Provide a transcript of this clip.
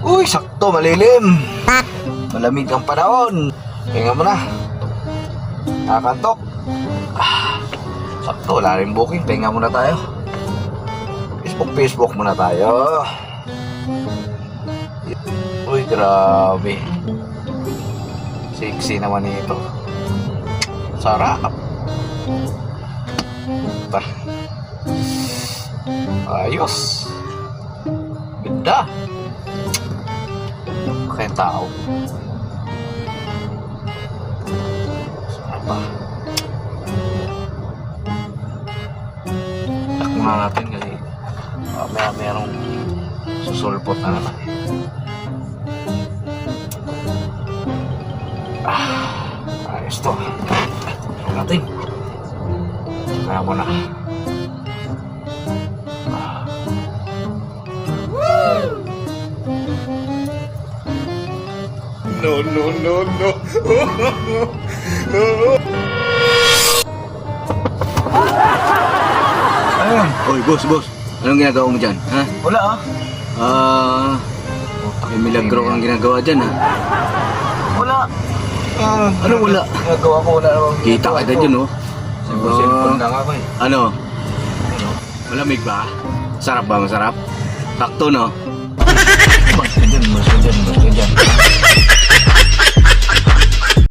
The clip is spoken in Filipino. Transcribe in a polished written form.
Uy, sakto, malilim. Malamig ang panahon. Hinga mo na. Nakakantok. Sakto, wala rin booking. Pahinga muna tayo. Facebook muna tayo. Uy, grabe. Sexy naman ito. Sarap. Ba. Ayos. Ganda. Kaya tao. Sarap ba? Lock muna natin kasi merong susulpot na naman eh. Ayos to. Natin. Kaya mo na. No. Ayun. Oy, boss. Anong ginagawa mo dyan, ha? Wala May milagro kang ginagawa dyan, ha? Wala. Anong wala? Nagawa ko wala namang Kita kita dyan, oh. Cellphone lang ako eh. Ano? Malamig ba? Sarap ba? Masarap? Sakto, no? Mas ka dyan.